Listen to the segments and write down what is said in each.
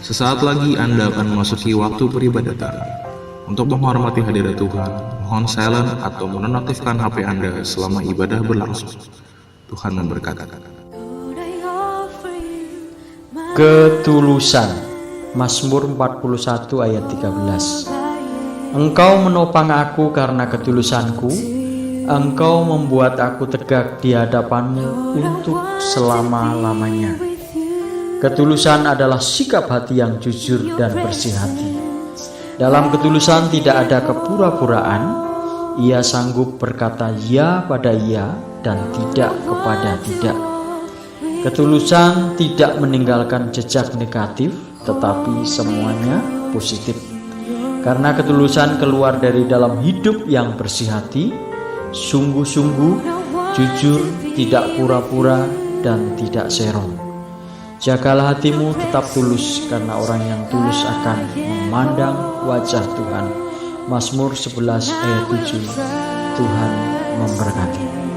Sesaat lagi Anda akan memasuki waktu peribadatan. Untuk menghormati hadirat Tuhan, mohon silent atau menonaktifkan HP Anda selama ibadah berlangsung. Tuhan memberkati. Ketulusan. Mazmur 41 ayat 13. Engkau menopang aku karena ketulusanku, Engkau membuat aku tegak di hadapanmu untuk selama-lamanya. Ketulusan adalah sikap hati yang jujur dan bersih hati. Dalam ketulusan tidak ada kepura-puraan. Ia sanggup berkata ya pada ya dan tidak kepada tidak. Ketulusan tidak meninggalkan jejak negatif, tetapi semuanya positif. Karena ketulusan keluar dari dalam hidup yang bersih hati, sungguh-sungguh, jujur, tidak pura-pura, dan tidak serong. Jagalah hatimu tetap tulus, karena orang yang tulus akan memandang wajah Tuhan. Mazmur 11 ayat 7. Tuhan memberkati.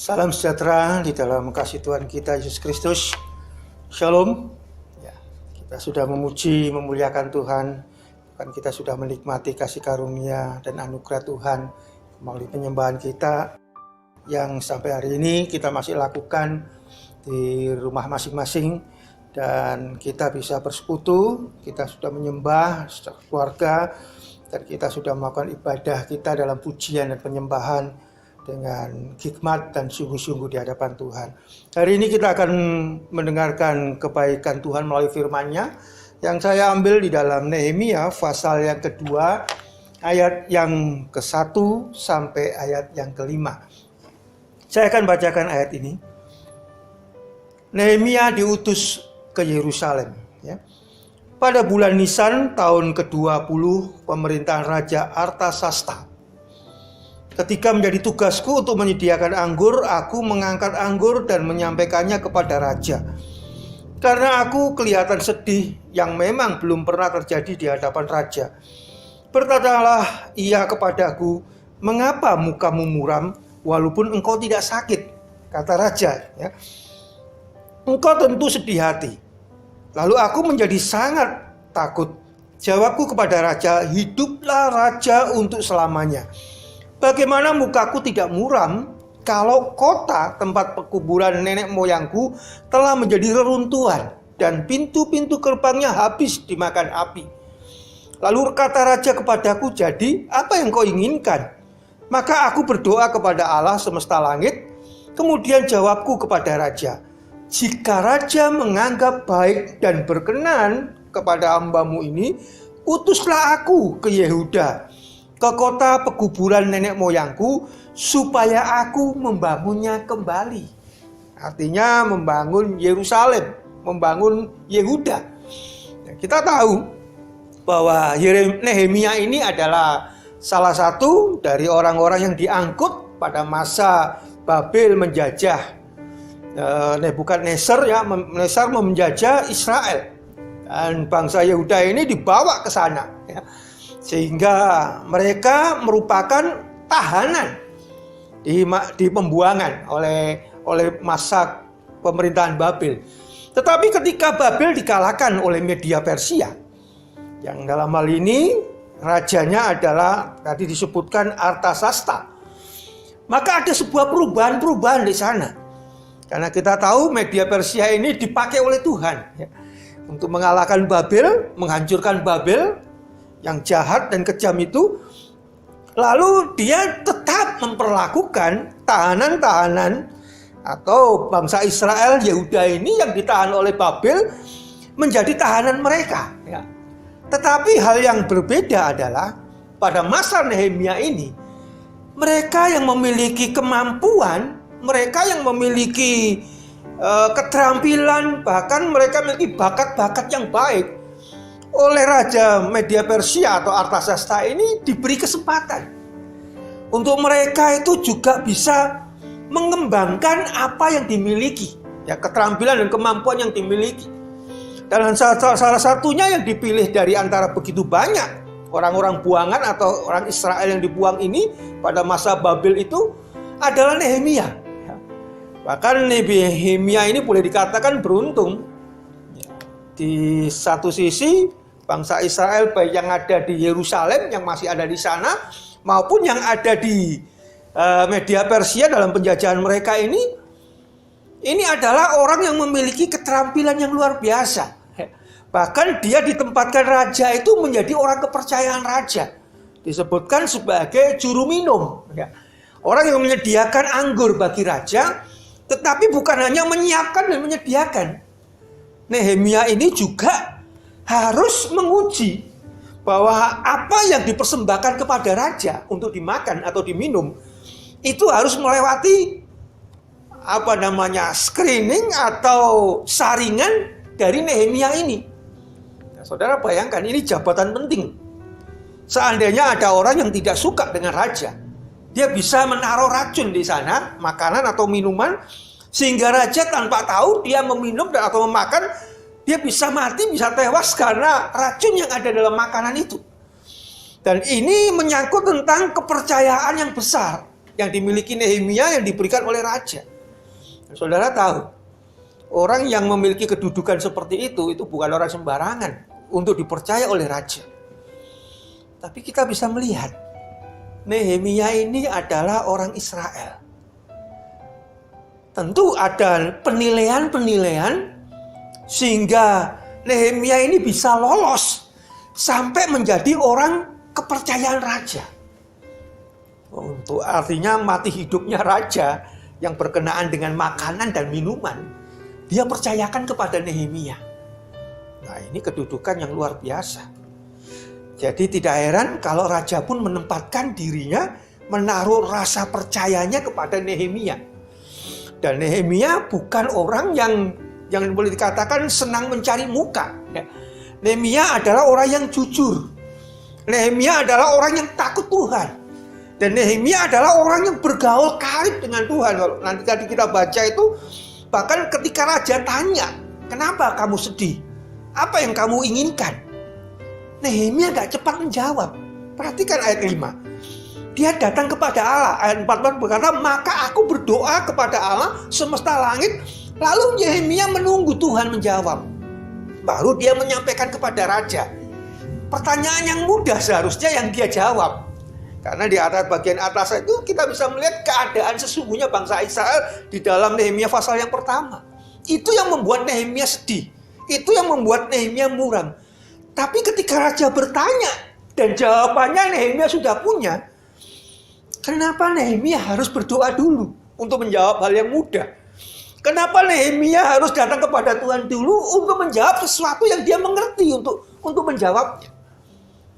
Salam sejahtera di dalam kasih Tuhan kita Yesus Kristus. Shalom. Kita sudah memuji, memuliakan Tuhan. Bahkan kita sudah menikmati kasih karunia dan anugerah Tuhan melalui penyembahan kita yang sampai hari ini kita masih lakukan di rumah masing-masing, dan kita bisa bersekutu, kita sudah menyembah secara keluarga, dan kita sudah melakukan ibadah kita dalam pujian dan penyembahan dengan hikmat dan sungguh-sungguh di hadapan Tuhan. Hari ini kita akan mendengarkan kebaikan Tuhan melalui firman-Nya yang saya ambil di dalam Nehemia pasal yang kedua, ayat yang ke-1 sampai ayat yang ke-5. Saya akan bacakan ayat ini. Nehemia diutus ke Yerusalem. Pada bulan Nisan tahun ke-20 pemerintahan Raja Artasasta. Ketika menjadi tugasku untuk menyediakan anggur, aku mengangkat anggur dan menyampaikannya kepada raja. Karena aku kelihatan sedih yang memang belum pernah terjadi di hadapan raja. Berkatalah ia kepadaku, "Mengapa mukamu muram walaupun engkau tidak sakit?" Kata raja. "Engkau tentu sedih hati." Lalu aku menjadi sangat takut. Jawabku kepada raja, "Hiduplah raja untuk selamanya. Bagaimana mukaku tidak muram kalau kota tempat perkuburan nenek moyangku telah menjadi reruntuhan dan pintu-pintu gerbangnya habis dimakan api?" Lalu kata raja kepadaku, "Jadi apa yang kau inginkan?" Maka aku berdoa kepada Allah semesta langit. Kemudian jawabku kepada raja, "Jika raja menganggap baik dan berkenan kepada hamba-Mu ini, utuslah aku ke Yehuda. ke kota pekuburan nenek moyangku supaya aku membangunnya kembali. Artinya membangun Yerusalem, membangun Yehuda. Kita tahu bahwa Nehemia ini adalah salah satu dari orang-orang yang diangkut pada masa Babel menjajah Nebukadnezar, Nesar menjajah Israel, dan bangsa Yehuda ini dibawa ke sana, ya. Sehingga mereka merupakan tahanan di pembuangan oleh masa pemerintahan Babel. Tetapi ketika Babel dikalahkan oleh media Persia, yang dalam hal ini rajanya adalah tadi disebutkan Artasasta, maka ada sebuah perubahan di sana. Karena kita tahu media Persia ini dipakai oleh Tuhan, ya, untuk mengalahkan Babel, menghancurkan Babel yang jahat dan kejam itu. Lalu dia tetap memperlakukan tahanan-tahanan atau bangsa Israel, Yehuda ini yang ditahan oleh Babel menjadi tahanan mereka, ya. Tetapi hal yang berbeda adalah pada masa Nehemia ini, mereka yang memiliki kemampuan, mereka yang memiliki keterampilan, bahkan mereka memiliki bakat-bakat yang baik, oleh Raja Media Persia atau Artasasta ini diberi kesempatan untuk mereka itu juga bisa mengembangkan apa yang dimiliki, ya, keterampilan dan kemampuan yang dimiliki. Dan salah satunya yang dipilih dari antara begitu banyak orang-orang buangan atau orang Israel yang dibuang ini pada masa Babel itu adalah Nehemia. Bahkan Nehemia ini boleh dikatakan beruntung. Di satu sisi bangsa Israel baik yang ada di Yerusalem yang masih ada di sana maupun yang ada di media Persia dalam penjajahan mereka ini adalah orang yang memiliki keterampilan yang luar biasa. Bahkan dia ditempatkan raja itu menjadi orang kepercayaan raja. Disebutkan sebagai juru minum, ya. Orang yang menyediakan anggur bagi raja, tetapi bukan hanya menyiapkan dan menyediakan. Nehemia ini juga harus menguji bahwa apa yang dipersembahkan kepada raja untuk dimakan atau diminum itu harus melewati screening atau saringan dari Nehemia ini. Nah, saudara bayangkan, ini jabatan penting. Seandainya ada orang yang tidak suka dengan raja, dia bisa menaruh racun di sana, makanan atau minuman, sehingga raja tanpa tahu dia meminum dan atau memakan, dia bisa mati, bisa tewas karena racun yang ada dalam makanan itu. Dan ini menyangkut tentang kepercayaan yang besar yang dimiliki Nehemia yang diberikan oleh raja. Saudara tahu, orang yang memiliki kedudukan seperti itu bukan orang sembarangan untuk dipercaya oleh raja. Tapi kita bisa melihat, Nehemia ini adalah orang Israel. Tentu ada penilaian-penilaian sehingga Nehemia ini bisa lolos sampai menjadi orang kepercayaan raja. Untuk artinya mati hidupnya raja yang berkenaan dengan makanan dan minuman, dia percayakan kepada Nehemia. Nah, ini kedudukan yang luar biasa. Jadi tidak heran kalau raja pun menempatkan dirinya, menaruh rasa percayanya kepada Nehemia. Dan Nehemia bukan orang yang boleh dikatakan senang mencari muka. Nehemia adalah orang yang jujur. Nehemia adalah orang yang takut Tuhan. Dan Nehemia adalah orang yang bergaul karib dengan Tuhan. Kalau nanti tadi kita baca itu, bahkan ketika raja tanya, kenapa kamu sedih? Apa yang kamu inginkan? Nehemia gak cepat menjawab. Perhatikan ayat 5. Dia datang kepada Allah. Ayat 14 berkata, maka aku berdoa kepada Allah semesta langit. Lalu Nehemia menunggu Tuhan menjawab. Baru dia menyampaikan kepada raja. Pertanyaan yang mudah seharusnya yang dia jawab. Karena di atas bagian atas itu kita bisa melihat keadaan sesungguhnya bangsa Israel di dalam Nehemia pasal yang pertama. Itu yang membuat Nehemia sedih. Itu yang membuat Nehemia muram. Tapi ketika raja bertanya dan jawabannya Nehemia sudah punya, kenapa Nehemia harus berdoa dulu untuk menjawab hal yang mudah? Kenapa Nehemia harus datang kepada Tuhan dulu untuk menjawab sesuatu yang dia mengerti untuk menjawabnya?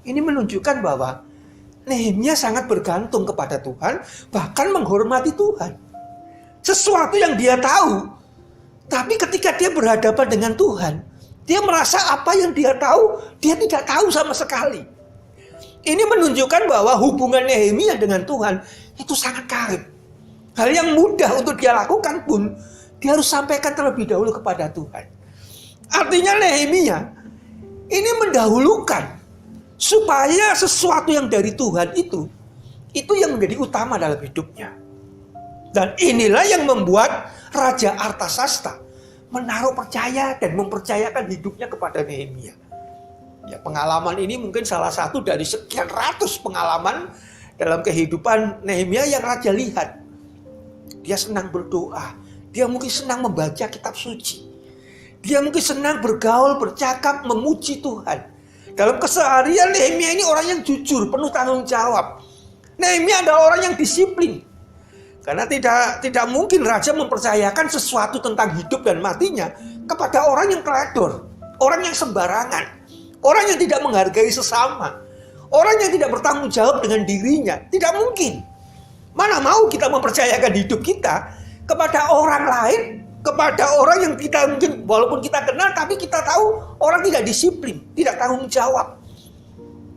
Ini menunjukkan bahwa Nehemia sangat bergantung kepada Tuhan, bahkan menghormati Tuhan. Sesuatu yang dia tahu, tapi ketika dia berhadapan dengan Tuhan, dia merasa apa yang dia tahu, dia tidak tahu sama sekali. Ini menunjukkan bahwa hubungan Nehemia dengan Tuhan itu sangat karib. Hal yang mudah untuk dia lakukan pun, dia harus sampaikan terlebih dahulu kepada Tuhan. Artinya Nehemia ini mendahulukan supaya sesuatu yang dari Tuhan itu yang menjadi utama dalam hidupnya. Dan inilah yang membuat Raja Artasasta menaruh percaya dan mempercayakan hidupnya kepada Nehemia. Ya, pengalaman ini mungkin salah satu dari sekian ratus pengalaman dalam kehidupan Nehemia yang Raja lihat. Dia senang berdoa, dia mungkin senang membaca kitab suci, dia mungkin senang bergaul, bercakap, memuji Tuhan. Dalam keseharian Nehemia ini orang yang jujur, penuh tanggung jawab. Nehemia adalah orang yang disiplin. Karena tidak mungkin raja mempercayakan sesuatu tentang hidup dan matinya kepada orang yang teledor, orang yang sembarangan, orang yang tidak menghargai sesama, orang yang tidak bertanggung jawab dengan dirinya. Tidak mungkin. Mana mau kita mempercayakan hidup kita kepada orang lain, kepada orang yang kita mungkin walaupun kita kenal tapi kita tahu orang tidak disiplin, tidak tanggung jawab,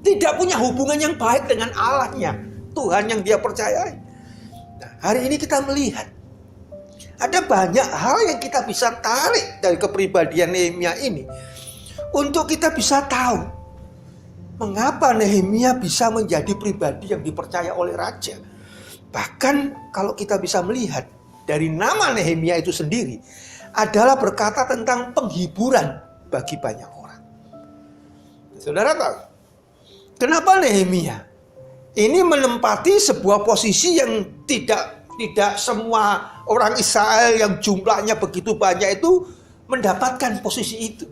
tidak punya hubungan yang baik dengan Allahnya, Tuhan yang dia percayai. Nah, hari ini kita melihat ada banyak hal yang kita bisa tarik dari kepribadian Nehemia ini untuk kita bisa tahu mengapa Nehemia bisa menjadi pribadi yang dipercaya oleh raja. Bahkan kalau kita bisa melihat dari nama Nehemia itu sendiri adalah berkata tentang penghiburan bagi banyak orang. Saudara tahu kenapa Nehemia ini menempati sebuah posisi yang tidak semua orang Israel yang jumlahnya begitu banyak itu mendapatkan posisi itu.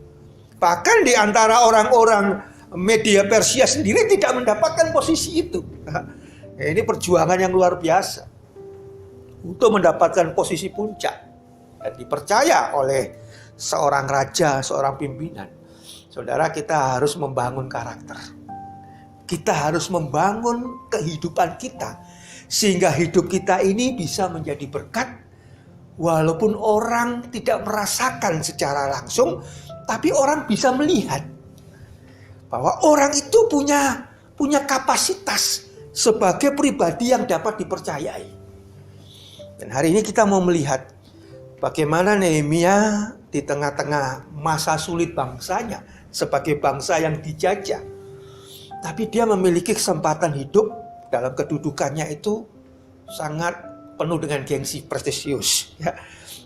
Bahkan di antara orang-orang media Persia sendiri tidak mendapatkan posisi itu. Ini perjuangan yang luar biasa untuk mendapatkan posisi puncak dan dipercaya oleh seorang raja, seorang pimpinan. Saudara, kita harus membangun karakter. Kita harus membangun kehidupan kita sehingga hidup kita ini bisa menjadi berkat walaupun orang tidak merasakan secara langsung, tapi orang bisa melihat bahwa orang itu punya kapasitas sebagai pribadi yang dapat dipercayai. Dan hari ini kita mau melihat bagaimana Nehemia di tengah-tengah masa sulit bangsanya sebagai bangsa yang dijajah, tapi dia memiliki kesempatan hidup dalam kedudukannya itu sangat penuh dengan gengsi prestisius. Ya.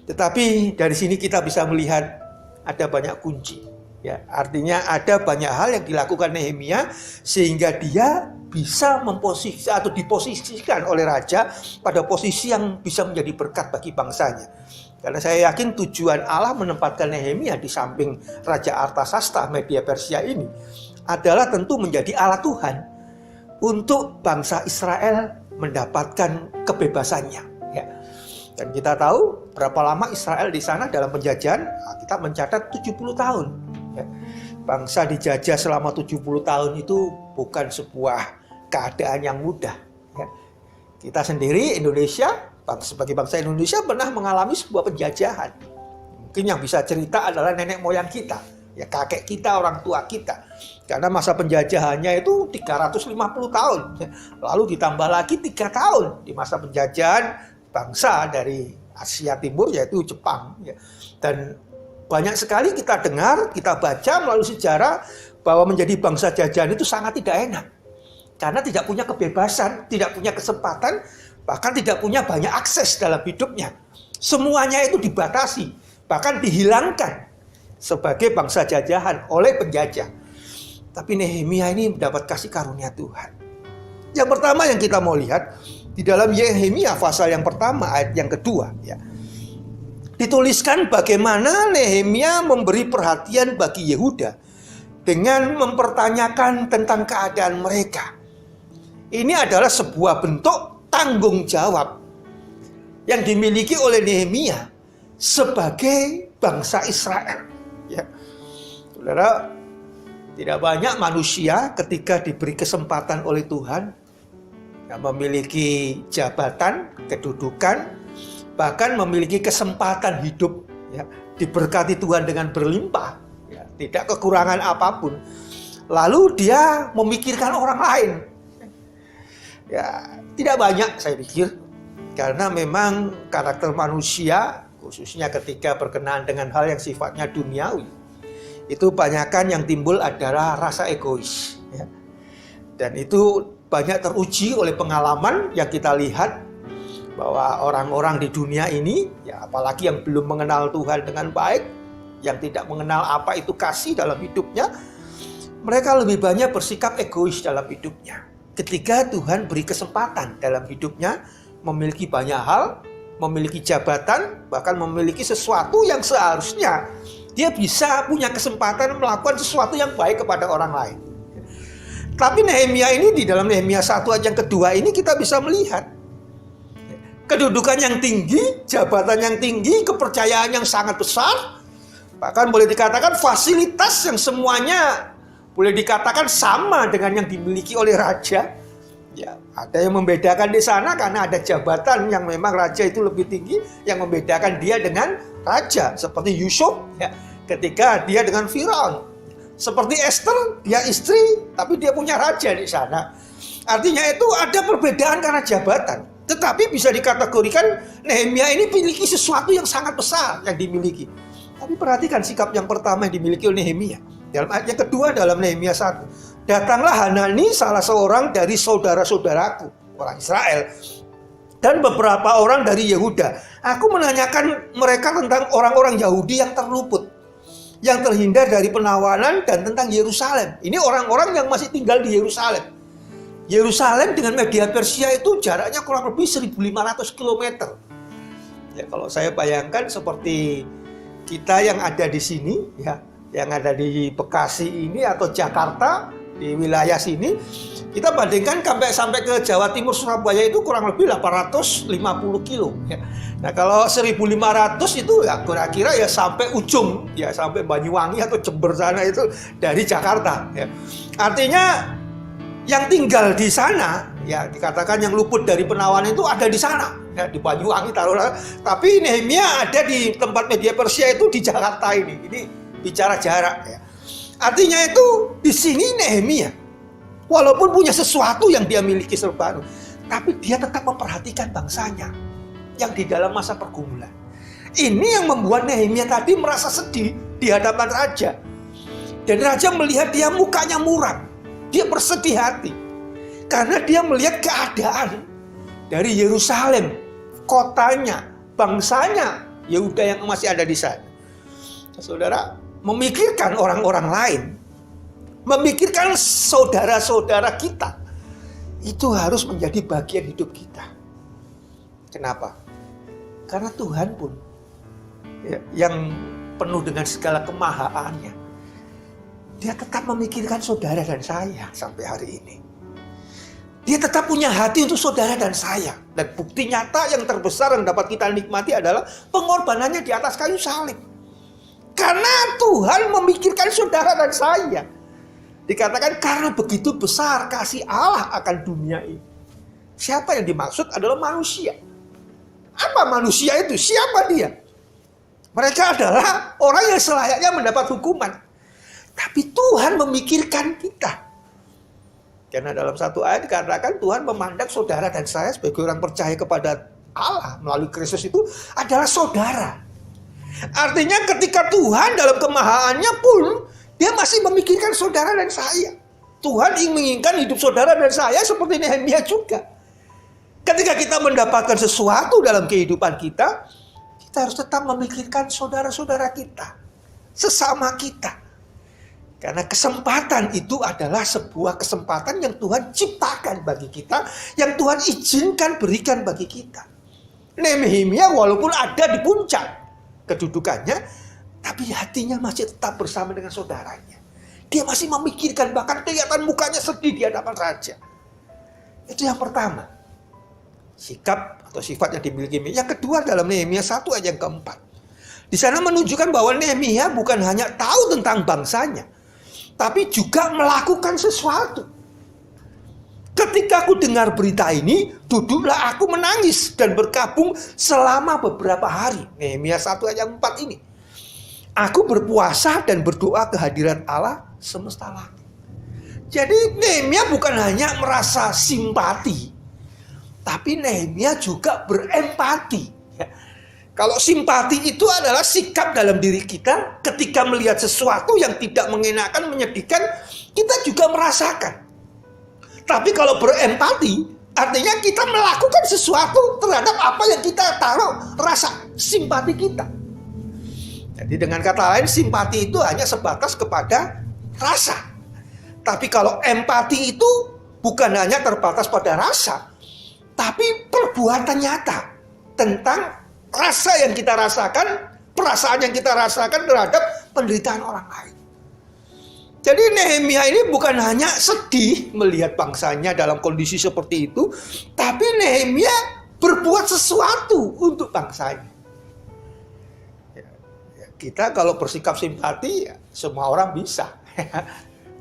Tetapi dari sini kita bisa melihat ada banyak kunci. Ya. Artinya ada banyak hal yang dilakukan Nehemia sehingga dia bisa memposisi atau diposisikan oleh raja pada posisi yang bisa menjadi berkat bagi bangsanya. Karena saya yakin tujuan Allah menempatkan Nehemia di samping Raja Artasasta media Persia ini adalah tentu menjadi Allah Tuhan untuk bangsa Israel mendapatkan kebebasannya. Ya. Dan kita tahu berapa lama Israel di sana dalam penjajahan, kita mencatat 70 tahun. Ya. Bangsa dijajah selama 70 tahun itu bukan sebuah keadaan yang mudah. Ya. Kita sendiri Indonesia, sebagai bangsa Indonesia pernah mengalami sebuah penjajahan. Mungkin yang bisa cerita adalah nenek moyang kita. Ya, kakek kita, orang tua kita. Karena masa penjajahannya itu 350 tahun. Lalu ditambah lagi 3 tahun di masa penjajahan bangsa dari Asia Timur yaitu Jepang. Dan banyak sekali kita dengar, kita baca melalui sejarah bahwa menjadi bangsa jajahan itu sangat tidak enak. Karena tidak punya kebebasan, tidak punya kesempatan, bahkan tidak punya banyak akses dalam hidupnya. Semuanya itu dibatasi, bahkan dihilangkan sebagai bangsa jajahan oleh penjajah. Tapi Nehemia ini mendapat kasih karunia Tuhan. Yang pertama yang kita mau lihat di dalam Nehemia pasal yang pertama ayat yang kedua, ya, dituliskan bagaimana Nehemia memberi perhatian bagi Yehuda dengan mempertanyakan tentang keadaan mereka. Ini adalah sebuah bentuk tanggung jawab yang dimiliki oleh Nehemia sebagai bangsa Israel. Ya. Saudara, tidak banyak manusia ketika diberi kesempatan oleh Tuhan memiliki jabatan, kedudukan, bahkan memiliki kesempatan hidup, ya, diberkati Tuhan dengan berlimpah, ya, tidak kekurangan apapun. Lalu dia memikirkan orang lain. Ya, tidak banyak saya pikir, karena memang karakter manusia, khususnya ketika berkenaan dengan hal yang sifatnya duniawi, itu banyakkan yang timbul adalah rasa egois, ya. Dan itu banyak teruji oleh pengalaman yang kita lihat, bahwa orang-orang di dunia ini, ya apalagi yang belum mengenal Tuhan dengan baik, yang tidak mengenal apa itu kasih dalam hidupnya, mereka lebih banyak bersikap egois dalam hidupnya. Ketika Tuhan beri kesempatan dalam hidupnya, memiliki banyak hal, memiliki jabatan, bahkan memiliki sesuatu yang seharusnya dia bisa punya kesempatan melakukan sesuatu yang baik kepada orang lain. Tapi Nehemia ini, di dalam Nehemia 1 ayat yang kedua ini, kita bisa melihat kedudukan yang tinggi, jabatan yang tinggi, kepercayaan yang sangat besar, bahkan boleh dikatakan fasilitas yang semuanya boleh dikatakan sama dengan yang dimiliki oleh raja. Ya, ada yang membedakan di sana karena ada jabatan yang memang raja itu lebih tinggi, yang membedakan dia dengan raja, seperti Yusuf, ya, ketika dia dengan Firaun. Seperti Esther, dia istri tapi dia punya raja di sana. Artinya itu ada perbedaan karena jabatan. Tetapi bisa dikategorikan Nehemia ini memiliki sesuatu yang sangat besar yang dimiliki. Tapi perhatikan sikap yang pertama yang dimiliki oleh Nehemia. Dalam ayat yang kedua dalam Nehemia 1. Datanglah Hanani, salah seorang dari saudara-saudaraku, orang Israel, dan beberapa orang dari Yehuda. Aku menanyakan mereka tentang orang-orang Yahudi yang terluput, yang terhindar dari penawanan, dan tentang Yerusalem. Ini orang-orang yang masih tinggal di Yerusalem. Yerusalem dengan Media Persia itu jaraknya kurang lebih 1.500 km. Ya, kalau saya bayangkan seperti kita yang ada di sini, ya, yang ada di Bekasi ini atau Jakarta, di wilayah sini, kita bandingkan sampai ke Jawa Timur, Surabaya itu kurang lebih 850 kilo. Ya. Nah, kalau 1.500 itu ya kira-kira ya sampai ujung, ya sampai Banyuwangi atau Jember sana itu dari Jakarta. Ya. Artinya yang tinggal di sana, ya dikatakan yang luput dari penawanan itu ada di sana, ya, di Banyuwangi taruhlah. Tapi Nehemia ada di tempat Media Persia itu di Jakarta ini. Ini bicara jarak, ya. Artinya itu di sini Nehemia walaupun punya sesuatu yang dia miliki serba, tapi dia tetap memperhatikan bangsanya yang di dalam masa pergumulan. Ini yang membuat Nehemia tadi merasa sedih di hadapan raja. Dan raja melihat dia mukanya muram. Dia bersedih hati karena dia melihat keadaan dari Yerusalem, kotanya, bangsanya Yehuda yang masih ada di sana. Saudara, memikirkan orang-orang lain, memikirkan saudara-saudara kita, itu harus menjadi bagian hidup kita. Kenapa? Karena Tuhan pun, ya, yang penuh dengan segala kemahaannya, dia tetap memikirkan saudara dan saya sampai hari ini. Dia tetap punya hati untuk saudara dan saya. Dan bukti nyata yang terbesar yang dapat kita nikmati adalah pengorbanannya di atas kayu salib. Karena Tuhan memikirkan saudara dan saya. Dikatakan karena begitu besar kasih Allah akan dunia ini. Siapa yang dimaksud adalah manusia. Apa manusia itu? Siapa dia? Mereka adalah orang yang selayaknya mendapat hukuman. Tapi Tuhan memikirkan kita. Karena dalam satu ayat dikatakan Tuhan memandang saudara dan saya sebagai orang percaya kepada Allah melalui Kristus itu adalah saudara. Artinya ketika Tuhan dalam kemahaannya pun dia masih memikirkan saudara dan saya. Tuhan menginginkan hidup saudara dan saya seperti Nehemia juga. Ketika kita mendapatkan sesuatu dalam kehidupan kita, kita harus tetap memikirkan saudara-saudara kita, sesama kita. Karena kesempatan itu adalah sebuah kesempatan yang Tuhan ciptakan bagi kita, yang Tuhan izinkan berikan bagi kita. Nehemia walaupun ada di puncak kedudukannya, tapi hatinya masih tetap bersama dengan saudaranya. Dia masih memikirkan, bahkan kelihatan mukanya sedih di hadapan raja. Itu yang pertama. Sikap atau sifat yang dimiliki Nehemia. Yang kedua dalam Nehemia 1 ayat yang keempat. Di sana menunjukkan bahwa Nehemia bukan hanya tahu tentang bangsanya, tapi juga melakukan sesuatu. Ketika aku dengar berita ini, duduklah aku menangis dan berkabung selama beberapa hari. Nehemia 1 ayat 4 ini. Aku berpuasa dan berdoa ke hadirat Allah semesta langit. Jadi Nehemia bukan hanya merasa simpati, tapi Nehemia juga berempati. Kalau simpati itu adalah sikap dalam diri kita ketika melihat sesuatu yang tidak mengenakan, menyedihkan, kita juga merasakan. Tapi kalau berempati, artinya kita melakukan sesuatu terhadap apa yang kita taruh rasa simpati kita. Jadi dengan kata lain, simpati itu hanya sebatas kepada rasa. Tapi kalau empati itu bukan hanya terbatas pada rasa, tapi perbuatan nyata tentang rasa yang kita rasakan, perasaan yang kita rasakan terhadap penderitaan orang lain. Jadi Nehemia ini bukan hanya sedih melihat bangsanya dalam kondisi seperti itu, tapi Nehemia berbuat sesuatu untuk bangsanya. Kita kalau bersikap simpati, ya, semua orang bisa.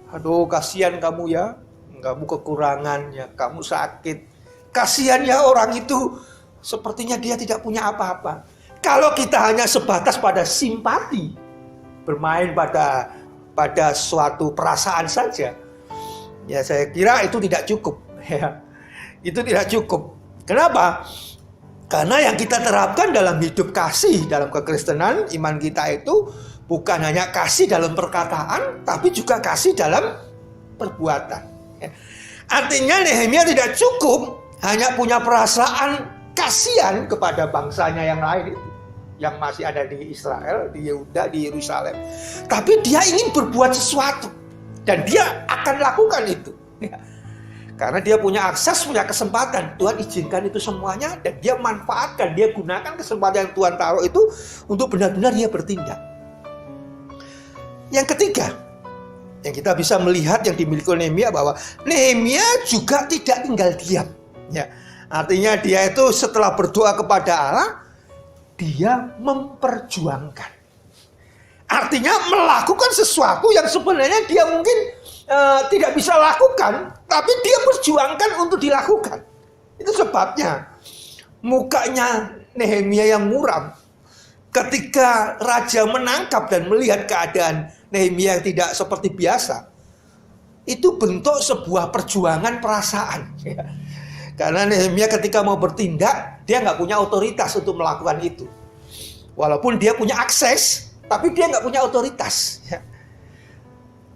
Aduh, kasihan kamu ya, kamu kekurangan ya, kamu sakit. Kasihan ya orang itu, sepertinya dia tidak punya apa-apa. Kalau kita hanya sebatas pada simpati, bermain pada suatu perasaan saja, ya saya kira itu tidak cukup. Ya, itu tidak cukup. Kenapa? Karena yang kita terapkan dalam hidup kasih, dalam kekristenan, iman kita itu bukan hanya kasih dalam perkataan, tapi juga kasih dalam perbuatan. Artinya Nehemia tidak cukup hanya punya perasaan kasihan kepada bangsanya yang lain itu, yang masih ada di Israel, di Yehuda, di Yerusalem. Tapi dia ingin berbuat sesuatu, dan dia akan lakukan itu. Karena dia punya akses, punya kesempatan. Tuhan izinkan itu semuanya, dan dia manfaatkan, dia gunakan kesempatan yang Tuhan taruh itu untuk benar-benar dia bertindak. Yang ketiga, yang kita bisa melihat yang dimiliki Nehemia, bahwa Nehemia juga tidak tinggal diam. Ya, artinya dia itu setelah berdoa kepada Allah, dia memperjuangkan. Artinya melakukan sesuatu yang sebenarnya dia mungkin tidak bisa lakukan, tapi dia perjuangkan untuk dilakukan. Itu sebabnya mukanya Nehemia yang muram ketika raja menangkap dan melihat keadaan Nehemia yang tidak seperti biasa. Itu bentuk sebuah perjuangan perasaan. Karena Nehemia ketika mau bertindak, dia nggak punya otoritas untuk melakukan itu. Walaupun dia punya akses, tapi dia nggak punya otoritas.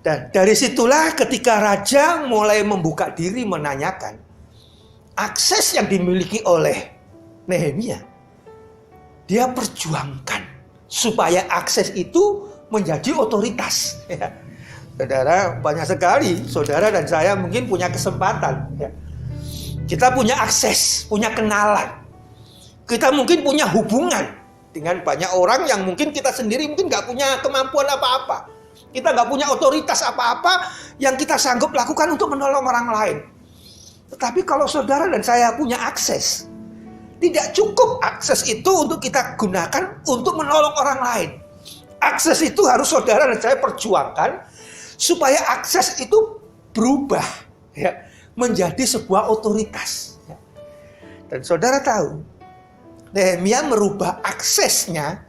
Dan dari situlah ketika raja mulai membuka diri menanyakan, akses yang dimiliki oleh Nehemia, dia perjuangkan supaya akses itu menjadi otoritas. Saudara, banyak sekali saudara dan saya mungkin punya kesempatan. Kita punya akses, punya kenalan. Kita mungkin punya hubungan dengan banyak orang yang mungkin kita sendiri mungkin nggak punya kemampuan apa-apa. Kita nggak punya otoritas apa-apa yang kita sanggup lakukan untuk menolong orang lain. Tetapi kalau saudara dan saya punya akses, tidak cukup akses itu untuk kita gunakan untuk menolong orang lain. Akses itu harus saudara dan saya perjuangkan supaya akses itu berubah, ya, menjadi sebuah otoritas. Dan saudara tahu, Nehemia merubah aksesnya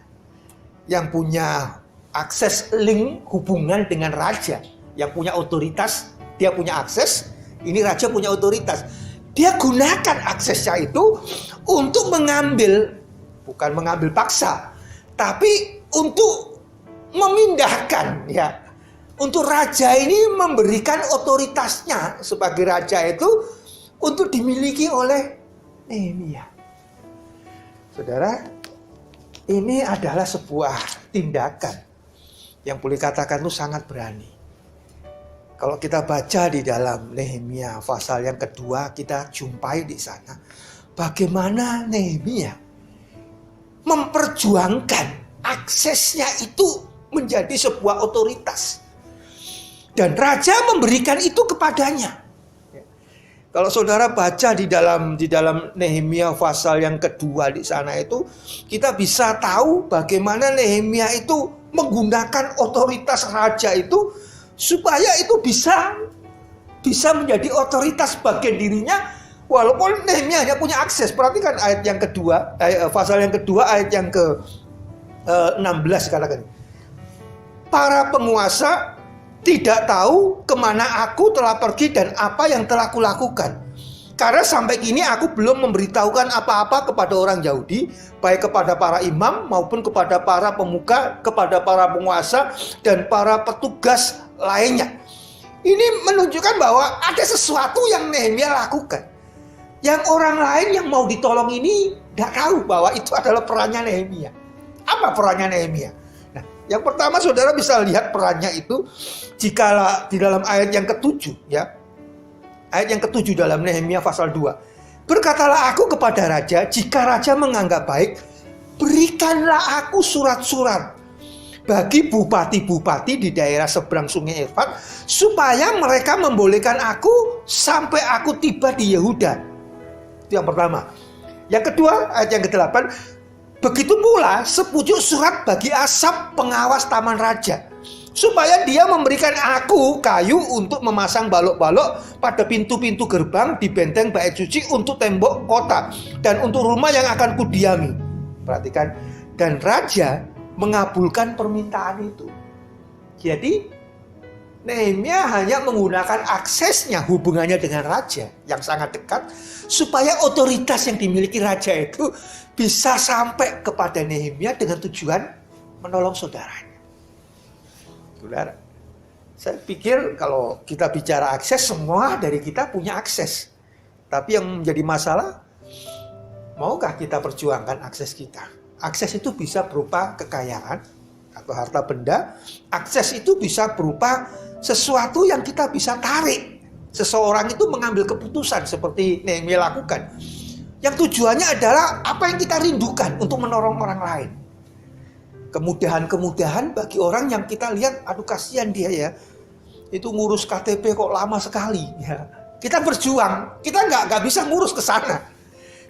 yang punya akses link hubungan dengan raja, yang punya otoritas, dia punya akses, ini raja punya otoritas. Dia gunakan aksesnya itu untuk mengambil, bukan mengambil paksa, tapi untuk memindahkan, ya. Untuk raja ini memberikan otoritasnya sebagai raja itu untuk dimiliki oleh Nehemia. Saudara, ini adalah sebuah tindakan yang boleh katakan itu sangat berani. Kalau kita baca di dalam Nehemia pasal yang kedua, kita jumpai di sana bagaimana Nehemia memperjuangkan aksesnya itu menjadi sebuah otoritas. Dan raja memberikan itu kepadanya. Kalau saudara baca di dalam Nehemia pasal yang kedua di sana itu, kita bisa tahu bagaimana Nehemia itu menggunakan otoritas raja itu supaya itu bisa bisa menjadi otoritas bagian dirinya, walaupun Nehemia hanya punya akses. Perhatikan ayat yang kedua, pasal yang kedua ayat yang ke 16 katakan. Para penguasa tidak tahu kemana aku telah pergi dan apa yang telah kulakukan. Karena sampai kini aku belum memberitahukan apa-apa kepada orang Yahudi, baik kepada para imam maupun kepada para pemuka, kepada para penguasa dan para petugas lainnya. Ini menunjukkan bahwa ada sesuatu yang Nehemia lakukan, yang orang lain yang mau ditolong ini tidak tahu bahwa itu adalah perannya Nehemia. Apa perannya Nehemia? Nah, yang pertama saudara bisa lihat perannya itu jika di dalam ayat yang ke-7 ya. Ayat yang ke-7 dalam Nehemia pasal 2. Berkatalah aku kepada raja, jika raja menganggap baik, berikanlah aku surat-surat bagi bupati-bupati di daerah seberang sungai Efrat, supaya mereka membolehkan aku sampai aku tiba di Yehuda. Itu yang pertama. Yang kedua, ayat yang ke-8, begitu pula sepucuk surat bagi Asap pengawas taman raja, supaya dia memberikan aku kayu untuk memasang balok-balok pada pintu-pintu gerbang di benteng bait suci untuk tembok kota dan untuk rumah yang akan kudiami. Perhatikan, dan raja mengabulkan permintaan itu. Jadi Nehemia hanya menggunakan aksesnya, hubungannya dengan raja yang sangat dekat, supaya otoritas yang dimiliki raja itu bisa sampai kepada Nehemia dengan tujuan menolong saudaranya. Saudara, saya pikir kalau kita bicara akses, semua dari kita punya akses. Tapi yang menjadi masalah, maukah kita perjuangkan akses kita? Akses itu bisa berupa kekayaan atau harta benda. Akses itu bisa berupa sesuatu yang kita bisa tarik. Seseorang itu mengambil keputusan seperti Nehemia lakukan, yang tujuannya adalah apa yang kita rindukan untuk menolong orang lain. Kemudahan-kemudahan bagi orang yang kita lihat, aduh kasihan dia ya, itu ngurus KTP kok lama sekali ya. Kita berjuang, kita nggak bisa ngurus ke sana,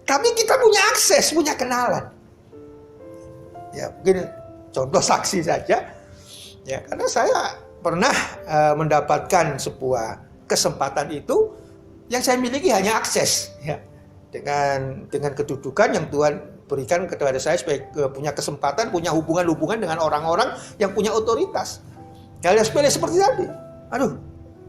tapi kita punya akses, punya kenalan. Ya mungkin contoh saksi saja ya, karena saya pernah mendapatkan sebuah kesempatan itu, yang saya miliki hanya akses ya, dengan kedudukan yang Tuhan berikan kepada saya supaya punya kesempatan, punya hubungan-hubungan dengan orang-orang yang punya otoritas. Hal yang sepele seperti tadi. Aduh,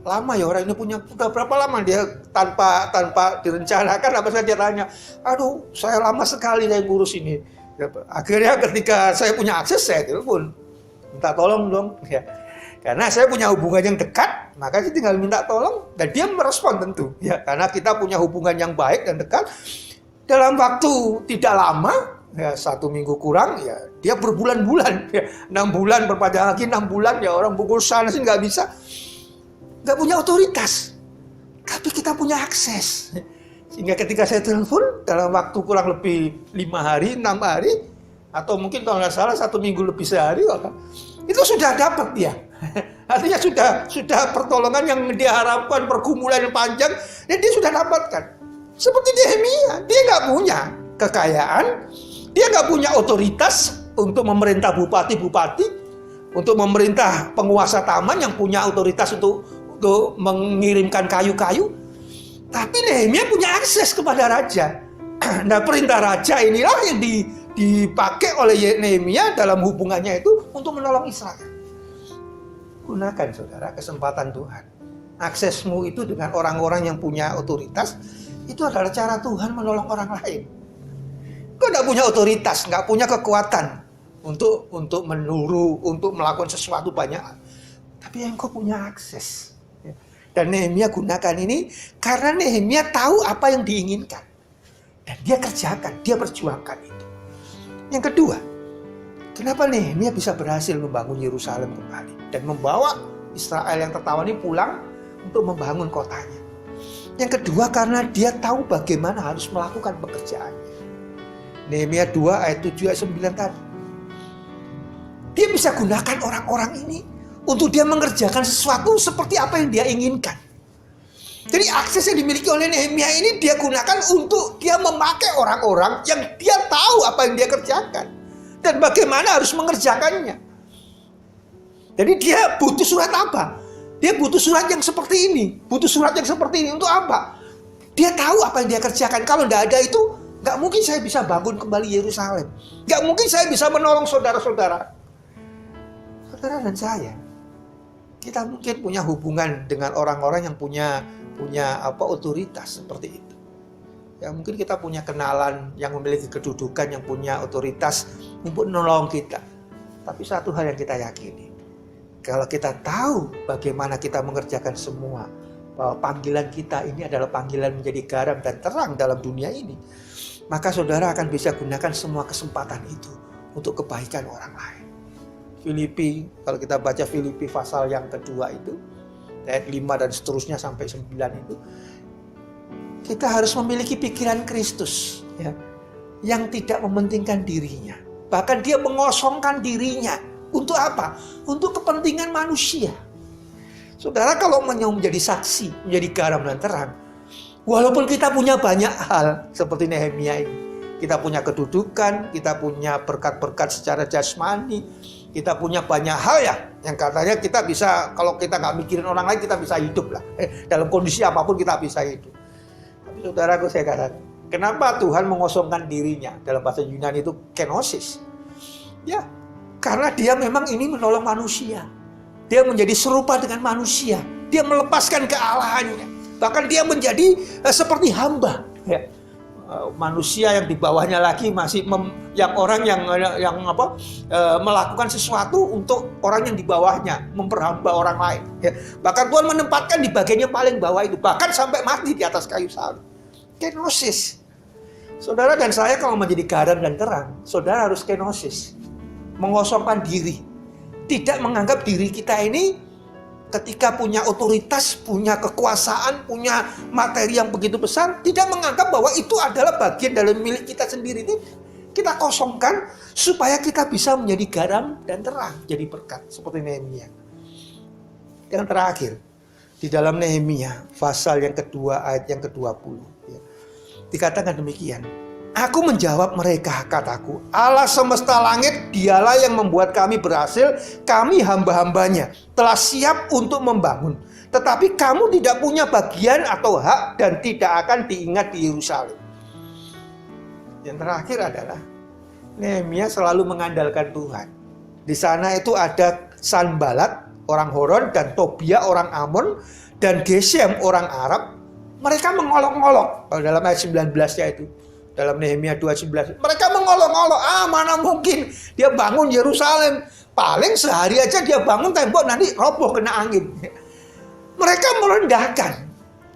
lama ya orang ini punya, udah berapa lama dia tanpa direncanakan apa saja dia tanya. Aduh, saya lama sekali saya ngurus ini. Akhirnya ketika saya punya akses, saya telepon, minta tolong dong ya. Karena saya punya hubungan yang dekat, maka saya tinggal minta tolong dan dia merespon tentu ya, karena kita punya hubungan yang baik dan dekat. Dalam waktu tidak lama, ya 1 minggu kurang, ya dia berbulan-bulan, ya 6 bulan berpanjang lagi 6 bulan, ya orang pukul sana sih nggak bisa, nggak punya otoritas, tapi kita punya akses. Sehingga ketika saya telepon dalam waktu kurang lebih 5 hari, 6 hari, atau mungkin kalau nggak salah 1 minggu lebih sehari, itu sudah dapat dia. Artinya sudah pertolongan yang dia harapkan, pergumulan yang panjang, dan dia sudah dapatkan. Seperti Nehemia, dia nggak punya kekayaan, dia nggak punya otoritas untuk memerintah bupati-bupati, untuk memerintah penguasa taman yang punya otoritas untuk mengirimkan kayu-kayu. Tapi Nehemia punya akses kepada raja. Nah, perintah raja inilah yang dipakai oleh Nehemia dalam hubungannya itu untuk menolong Israel. Gunakan saudara kesempatan Tuhan. Aksesmu itu dengan orang-orang yang punya otoritas, itu adalah cara Tuhan menolong orang lain. Kau tidak punya otoritas, nggak punya kekuatan untuk menuru, untuk melakukan sesuatu banyak. Tapi engkau punya akses. Dan Nehemia gunakan ini karena Nehemia tahu apa yang diinginkan. Dan dia kerjakan, dia perjuangkan itu. Yang kedua, kenapa Nehemia bisa berhasil membangun Yerusalem kembali dan membawa Israel yang tertawan ini pulang untuk membangun kotanya. Yang kedua, karena dia tahu bagaimana harus melakukan pekerjaannya. Nehemia 2 ayat 7 ayat 9 tadi. Dia bisa gunakan orang-orang ini untuk dia mengerjakan sesuatu seperti apa yang dia inginkan. Jadi akses yang dimiliki oleh Nehemia ini dia gunakan untuk dia memakai orang-orang yang dia tahu apa yang dia kerjakan dan bagaimana harus mengerjakannya. Jadi dia butuh surat apa? Dia butuh surat yang seperti ini. Butuh surat yang seperti ini untuk apa? Dia tahu apa yang dia kerjakan. Kalau tidak ada itu, nggak mungkin saya bisa bangun kembali Yerusalem. Nggak mungkin saya bisa menolong saudara-saudara. Saudara dan saya, kita mungkin punya hubungan dengan orang-orang yang punya otoritas seperti itu. Ya mungkin kita punya kenalan yang memiliki kedudukan, yang punya otoritas untuk menolong kita. Tapi satu hal yang kita yakini, kalau kita tahu bagaimana kita mengerjakan semua, bahwa panggilan kita ini adalah panggilan menjadi garam dan terang dalam dunia ini, maka saudara akan bisa gunakan semua kesempatan itu untuk kebaikan orang lain. Filipi, kalau kita baca Filipi pasal yang kedua itu, ayat 5 dan seterusnya sampai 9 itu, kita harus memiliki pikiran Kristus, ya, yang tidak mementingkan dirinya. Bahkan dia mengosongkan dirinya. Untuk apa? Untuk kepentingan manusia. Saudara, kalau mau menjadi saksi, menjadi garam dan terang, walaupun kita punya banyak hal seperti Nehemia ini, kita punya kedudukan, kita punya berkat-berkat secara jasmani, kita punya banyak hal ya, yang katanya kita bisa, kalau kita nggak mikirin orang lain, kita bisa hidup lah. Dalam kondisi apapun kita bisa hidup. Tapi saudaraku, saya katakan, kenapa Tuhan mengosongkan dirinya? Dalam bahasa Yunani itu kenosis. Ya, karena dia memang ini menolong manusia. Dia menjadi serupa dengan manusia. Dia melepaskan kealahannya. Bahkan dia menjadi seperti hamba. Ya. Manusia yang di bawahnya lagi masih melakukan sesuatu untuk orang yang di bawahnya, memperhamba orang lain. Ya. Bahkan Tuhan menempatkan di bagiannya paling bawah itu, bahkan sampai mati di atas kayu salib. Kenosis. Saudara dan saya kalau menjadi garam dan terang, saudara harus kenosis, mengosongkan diri, tidak menganggap diri kita ini ketika punya otoritas, punya kekuasaan, punya materi yang begitu besar, tidak menganggap bahwa itu adalah bagian dalam milik kita sendiri. Kita kosongkan supaya kita bisa menjadi garam dan terang, jadi berkat seperti Nehemia. Yang terakhir, di dalam Nehemia pasal yang kedua ayat yang ke-20, ya, dikatakan demikian. Aku menjawab mereka, kataku, Allah semesta langit, dialah yang membuat kami berhasil, kami hamba-hambanya, telah siap untuk membangun. Tetapi kamu tidak punya bagian atau hak dan tidak akan diingat di Yerusalem. Yang terakhir adalah, Nehemia selalu mengandalkan Tuhan. Di sana itu ada Sanbalat, orang Horon, dan Tobia, orang Amon, dan Gesem, orang Arab. Mereka mengolok-olok, kalau dalam ayat 19-nya itu. Dalam Nehemia 2:19, mereka mengolok-olok, mana mungkin dia bangun Yerusalem. Paling sehari aja dia bangun tembok, nanti roboh kena angin. Mereka merendahkan.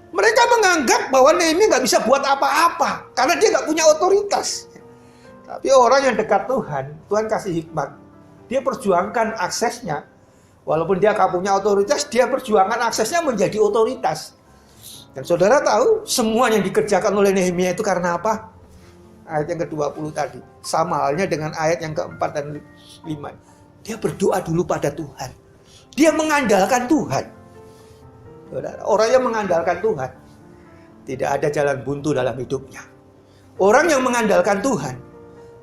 Mereka menganggap bahwa Nehemia nggak bisa buat apa-apa, karena dia nggak punya otoritas. Tapi orang yang dekat Tuhan, Tuhan kasih hikmat. Dia perjuangkan aksesnya. Walaupun dia nggak punya otoritas, dia perjuangkan aksesnya menjadi otoritas. Dan saudara tahu, semua yang dikerjakan oleh Nehemia itu karena apa? Ayat yang ke-20 tadi, sama halnya dengan ayat yang ke-4 dan 5. Dia berdoa dulu pada Tuhan. Dia mengandalkan Tuhan. Orang yang mengandalkan Tuhan, tidak ada jalan buntu dalam hidupnya. Orang yang mengandalkan Tuhan,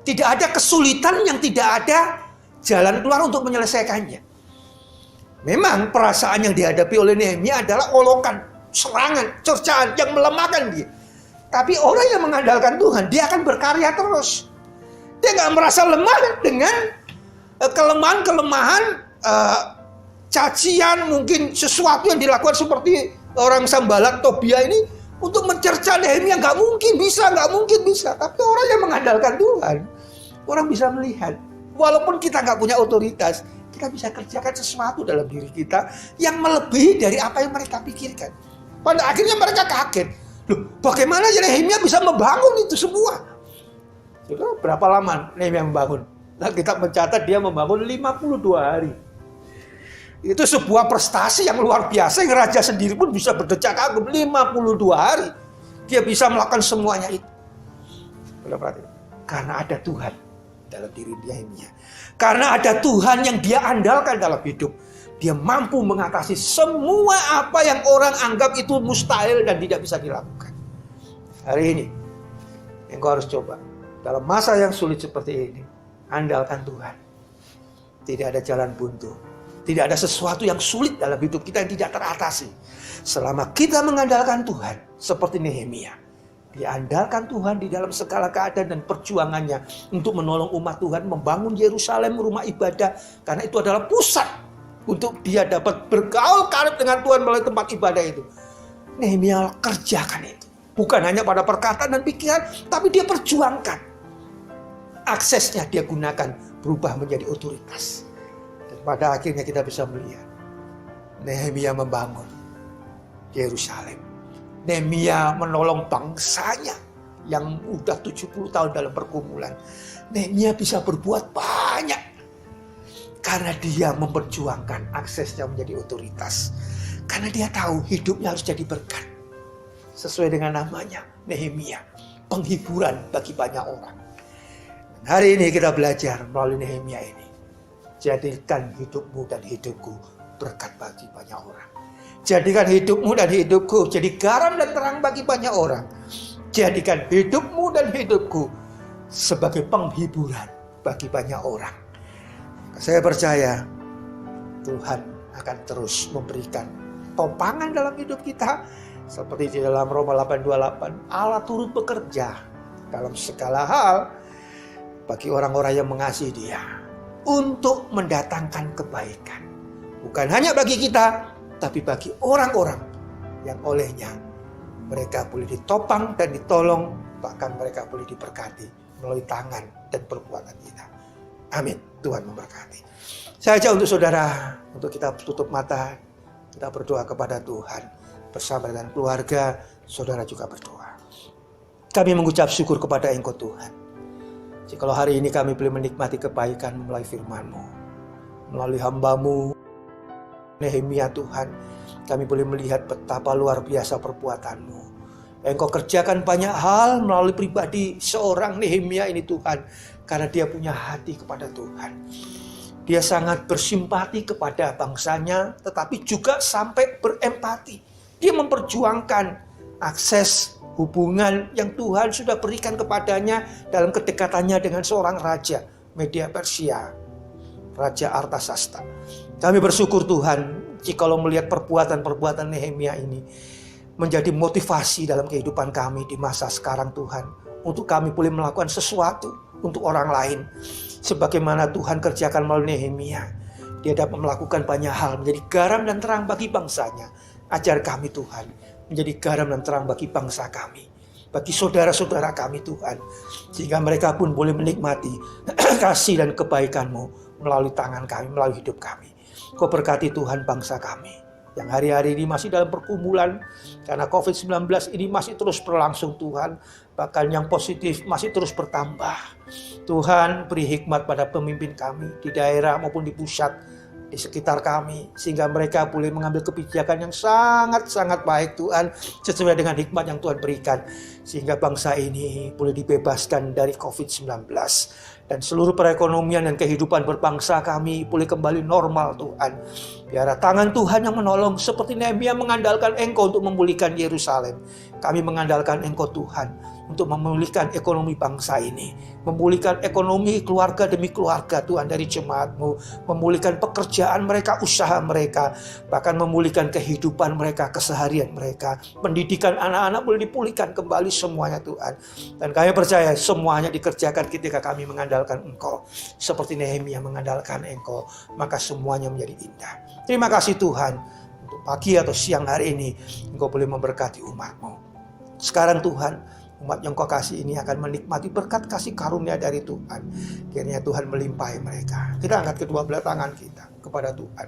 tidak ada kesulitan yang tidak ada jalan keluar untuk menyelesaikannya. Memang perasaan yang dihadapi oleh Nehemia adalah olokan, serangan, cercaan yang melemahkan dia. Tapi orang yang mengandalkan Tuhan, dia akan berkarya terus. Dia nggak merasa lemah dengan kelemahan-kelemahan, cacian, mungkin sesuatu yang dilakukan seperti orang Sanbalat, Tobia ini untuk mencerca Nehemia. Nggak mungkin bisa. Tapi orang yang mengandalkan Tuhan, orang bisa melihat, walaupun kita nggak punya otoritas, kita bisa kerjakan sesuatu dalam diri kita yang melebihi dari apa yang mereka pikirkan. Pada akhirnya mereka kaget. Loh, bagaimana Nehemia bisa membangun itu semua? Sudah berapa lama Nehemia membangun? Nah, kita mencatat dia membangun 52 hari. Itu sebuah prestasi yang luar biasa, yang raja sendiri pun bisa berdecak kagum. 52 hari dia bisa melakukan semuanya itu. Karena ada Tuhan dalam diri Nehemia. Karena ada Tuhan yang dia andalkan dalam hidup. Dia mampu mengatasi semua apa yang orang anggap itu mustahil dan tidak bisa dilakukan. Hari ini, engkau harus coba. Dalam masa yang sulit seperti ini, andalkan Tuhan. Tidak ada jalan buntu. Tidak ada sesuatu yang sulit dalam hidup kita yang tidak teratasi. Selama kita mengandalkan Tuhan, seperti Nehemia. Dia andalkan Tuhan di dalam segala keadaan dan perjuangannya untuk menolong umat Tuhan membangun Yerusalem, rumah ibadah. Karena itu adalah pusat untuk dia dapat bergaul karib dengan Tuhan melalui tempat ibadah itu. Nehemia kerjakan itu. Bukan hanya pada perkataan dan pikiran, tapi dia perjuangkan. Aksesnya dia gunakan berubah menjadi otoritas. Dan pada akhirnya kita bisa melihat Nehemia membangun Yerusalem. Nehemia menolong bangsanya yang udah 70 tahun dalam pergumulan. Nehemia bisa berbuat banyak karena dia memperjuangkan aksesnya menjadi otoritas. Karena dia tahu hidupnya harus jadi berkat. Sesuai dengan namanya, Nehemia, penghiburan bagi banyak orang. Dan hari ini kita belajar melalui Nehemia ini. Jadikan hidupmu dan hidupku berkat bagi banyak orang. Jadikan hidupmu dan hidupku jadi garam dan terang bagi banyak orang. Jadikan hidupmu dan hidupku sebagai penghiburan bagi banyak orang. Saya percaya Tuhan akan terus memberikan topangan dalam hidup kita. Seperti di dalam Roma 8:28, Allah turut bekerja dalam segala hal bagi orang-orang yang mengasihi Dia untuk mendatangkan kebaikan. Bukan hanya bagi kita, tapi bagi orang-orang yang olehnya mereka boleh ditopang dan ditolong, bahkan mereka boleh diberkati melalui tangan dan perbuatan kita. Amin. Tuhan memberkati. Saya ajak untuk saudara, untuk kita tutup mata, kita berdoa kepada Tuhan. Bersama dengan keluarga, saudara juga berdoa. Kami mengucap syukur kepada Engkau Tuhan. Jikalau hari ini kami boleh menikmati kebaikan melalui firman-Mu, melalui hamba-Mu, Nehemia Tuhan, kami boleh melihat betapa luar biasa perbuatan-Mu. Engkau kerjakan banyak hal melalui pribadi seorang Nehemia ini Tuhan. Karena dia punya hati kepada Tuhan. Dia sangat bersimpati kepada bangsanya, tetapi juga sampai berempati. Dia memperjuangkan akses hubungan yang Tuhan sudah berikan kepadanya dalam kedekatannya dengan seorang raja Media Persia, Raja Artasasta. Kami bersyukur Tuhan, jikalau melihat perbuatan-perbuatan Nehemia ini menjadi motivasi dalam kehidupan kami di masa sekarang Tuhan. Untuk kami boleh melakukan sesuatu untuk orang lain. Sebagaimana Tuhan kerjakan melalui Nehemia. Dia dapat melakukan banyak hal, menjadi garam dan terang bagi bangsanya. Ajar kami Tuhan, menjadi garam dan terang bagi bangsa kami. Bagi saudara-saudara kami Tuhan. Sehingga mereka pun boleh menikmati kasih dan kebaikan-Mu melalui tangan kami, melalui hidup kami. Kau berkati Tuhan bangsa kami yang hari-hari ini masih dalam pergumulan karena COVID-19 ini masih terus berlangsung Tuhan. Bahkan yang positif masih terus bertambah. Tuhan beri hikmat pada pemimpin kami di daerah maupun di pusat, di sekitar kami. Sehingga mereka boleh mengambil kebijakan yang sangat-sangat baik Tuhan. Sesuai dengan hikmat yang Tuhan berikan. Sehingga bangsa ini boleh dibebaskan dari COVID-19. Dan seluruh perekonomian dan kehidupan berbangsa kami boleh kembali normal Tuhan. Biarlah tangan Tuhan yang menolong seperti Nehemia mengandalkan Engkau untuk memulihkan Yerusalem. Kami mengandalkan Engkau Tuhan untuk memulihkan ekonomi bangsa ini. Memulihkan ekonomi keluarga demi keluarga Tuhan dari jemaat-Mu. Memulihkan pekerjaan mereka, usaha mereka. Bahkan memulihkan kehidupan mereka, keseharian mereka. Pendidikan anak-anak boleh dipulihkan kembali semuanya Tuhan. Dan kami percaya semuanya dikerjakan ketika kami mengandalkan Engkau. Seperti Nehemia mengandalkan Engkau, maka semuanya menjadi indah. Terima kasih Tuhan. Untuk pagi atau siang hari ini Engkau boleh memberkati umat-Mu. Sekarang Tuhan, umat yang Kau kasih ini akan menikmati berkat kasih karunia dari Tuhan. Kiranya Tuhan melimpahi mereka. Kita angkat kedua belah tangan kita kepada Tuhan.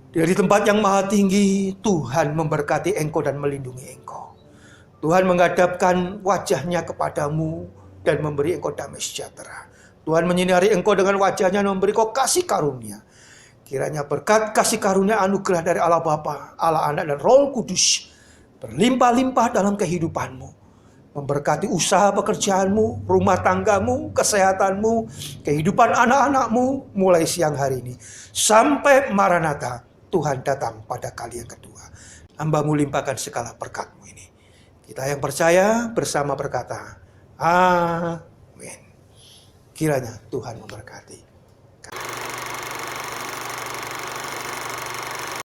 Dari tempat yang maha tinggi, Tuhan memberkati Engkau dan melindungi Engkau. Tuhan menghadapkan wajahnya kepadamu dan memberi Engkau damai sejahtera. Tuhan menyinari Engkau dengan wajahnya dan memberi Engkau kasih karunia. Kiranya berkat kasih karunia anugerah dari Allah Bapa, Allah Anak dan Roh Kudus berlimpah-limpah dalam kehidupanmu. Memberkati usaha pekerjaanmu, rumah tanggamu, kesehatanmu, kehidupan anak-anakmu mulai siang hari ini. Sampai Maranatha, Tuhan datang pada kali yang kedua. Hamba-Mu limpahkan segala berkat-Mu ini. Kita yang percaya bersama berkata, Amin. Kiranya Tuhan memberkati.